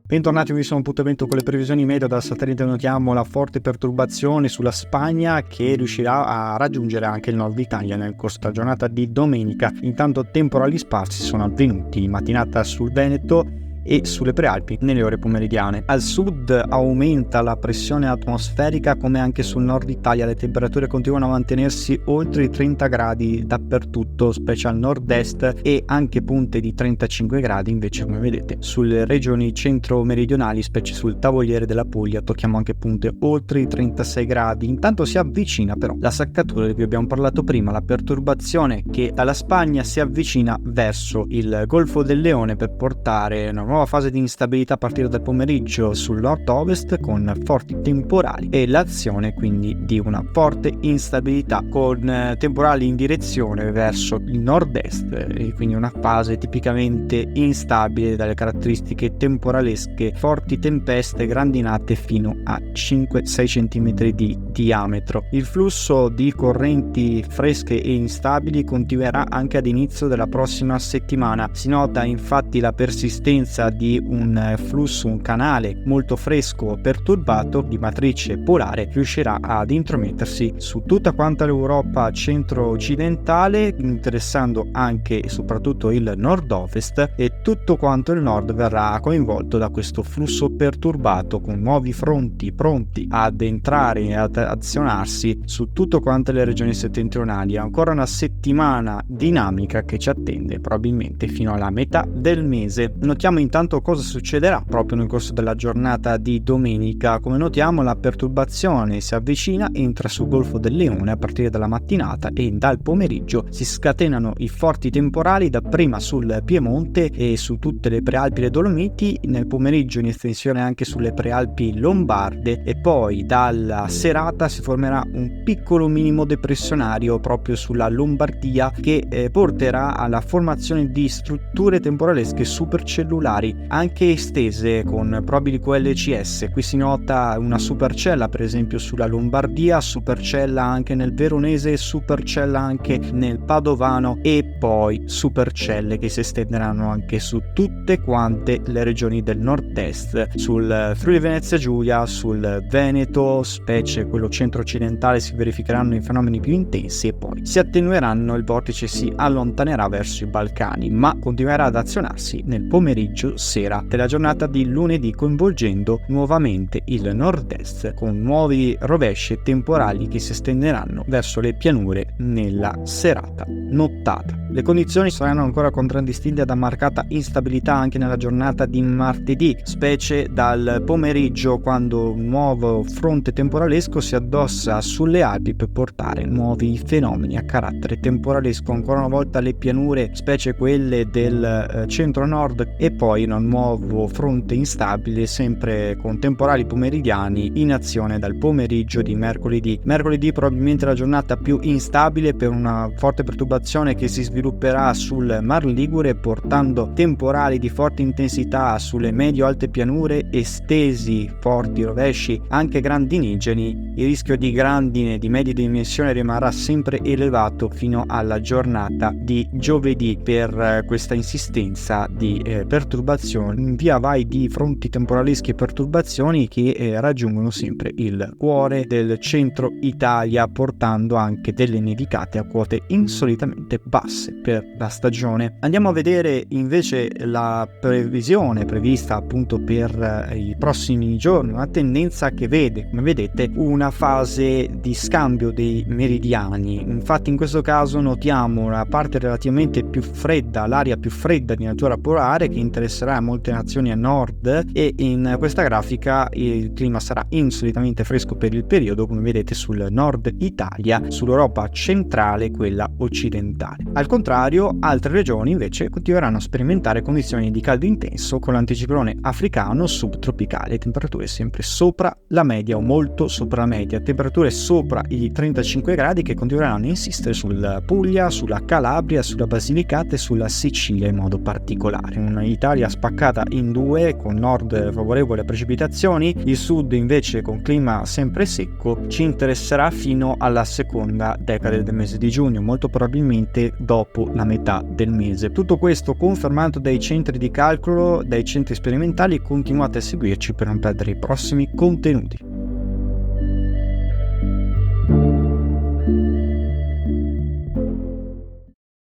Bentornati, qui sono Punto con le previsioni meteo. Dal satellite notiamo la forte perturbazione sulla Spagna che riuscirà a raggiungere anche il nord Italia nel corso della giornata di domenica. Intanto temporali sparsi sono avvenuti in mattinata sul Veneto e sulle prealpi nelle ore pomeridiane. Al sud aumenta la pressione atmosferica, come anche sul nord Italia le temperature continuano a mantenersi oltre i 30 gradi dappertutto, specie al nord-est, e anche punte di 35 gradi invece, come vedete, sulle regioni centro-meridionali, specie sul Tavoliere della Puglia, tocchiamo anche punte oltre i 36 gradi. Intanto si avvicina però la saccatura di cui abbiamo parlato prima, la perturbazione che dalla Spagna si avvicina verso il Golfo del Leone per portare una nuova fase di instabilità a partire dal pomeriggio sul nord-ovest, con forti temporali e l'azione quindi di una forte instabilità con temporali in direzione verso il nord-est, e quindi una fase tipicamente instabile dalle caratteristiche temporalesche, forti tempeste, grandinate fino a 5-6 cm di diametro. Il flusso di correnti fresche e instabili continuerà anche ad inizio della prossima settimana. Si nota infatti la persistenza di un flusso, un canale molto fresco perturbato di matrice polare riuscirà ad intromettersi su tutta quanta l'Europa centro-occidentale, interessando anche e soprattutto il nord-ovest, e tutto quanto il nord verrà coinvolto da questo flusso perturbato, con nuovi fronti pronti ad entrare e ad azionarsi su tutto quante le regioni settentrionali. Ancora una settimana dinamica che ci attende probabilmente fino alla metà del mese. Notiamo intanto cosa succederà proprio nel corso della giornata di domenica. Come notiamo, la perturbazione si avvicina, entra sul Golfo del Leone a partire dalla mattinata e dal pomeriggio si scatenano i forti temporali, dapprima sul Piemonte e su tutte le prealpi e le Dolomiti, nel pomeriggio in estensione anche sulle prealpi lombarde, e poi dalla serata si formerà un piccolo minimo depressionario proprio sulla Lombardia che porterà alla formazione di strutture temporalesche supercellulari anche estese con probabili QLCS. Qui si nota una supercella per esempio sulla Lombardia, supercella anche nel Veronese, supercella anche nel Padovano, e poi supercelle che si estenderanno anche su tutte quante le regioni del nord-est, sul Friuli Venezia Giulia, sul Veneto, specie quello centro-occidentale, si verificheranno i fenomeni più intensi e poi si attenueranno, il vortice si allontanerà verso i Balcani, ma continuerà ad azionarsi nel pomeriggio sera della giornata di lunedì, coinvolgendo nuovamente il nord-est con nuovi rovesci e temporali che si estenderanno verso le pianure nella serata nottata. Le condizioni saranno ancora contraddistinte da marcata instabilità anche nella giornata di martedì, specie dal pomeriggio, quando un nuovo fronte temporalesco si addossa sulle Alpi per portare nuovi fenomeni a carattere temporalesco. Ancora una volta le pianure, specie quelle del centro-nord, e poi un nuovo fronte instabile, sempre con temporali pomeridiani in azione dal pomeriggio di mercoledì. Mercoledì probabilmente la giornata più instabile per una forte perturbazione che si svilupperà sul Mar Ligure, portando temporali di forte intensità sulle medio-alte pianure, estesi, forti rovesci, anche grandinigeni. Il rischio di grandine di medie dimensioni rimarrà sempre elevato fino alla giornata di giovedì per questa insistenza di perturbazioni, in via vai di fronti temporaleschi e perturbazioni che raggiungono sempre il cuore del centro Italia, portando anche delle nevicate a quote insolitamente basse per la stagione. Andiamo a vedere invece la previsione prevista appunto per i prossimi giorni, una tendenza che vede, come vedete, una fase di scambio dei meridiani. Infatti in questo caso notiamo una parte relativamente più fredda, l'aria più fredda di natura polare che interesserà molte nazioni a nord, e in questa grafica il clima sarà insolitamente fresco per il periodo, come vedete sul nord Italia, sull'Europa centrale, quella occidentale. Al contrario, altre regioni invece continueranno a sperimentare condizioni di caldo intenso con l'anticiclone africano subtropicale, temperature sempre sopra la media o molto sopra la media, temperature sopra i 35 gradi che continueranno a insistere sulla Puglia, sulla Calabria, sulla Basilicata e sulla Sicilia in modo particolare. Un'Italia spaccata in due, con nord favorevole a precipitazioni, il sud invece con clima sempre secco, ci interesserà fino alla seconda decade del mese di giugno, molto probabilmente dopo dopo la metà del mese. Tutto questo confermato dai centri di calcolo, dai centri sperimentali. Continuate a seguirci per non perdere i prossimi contenuti.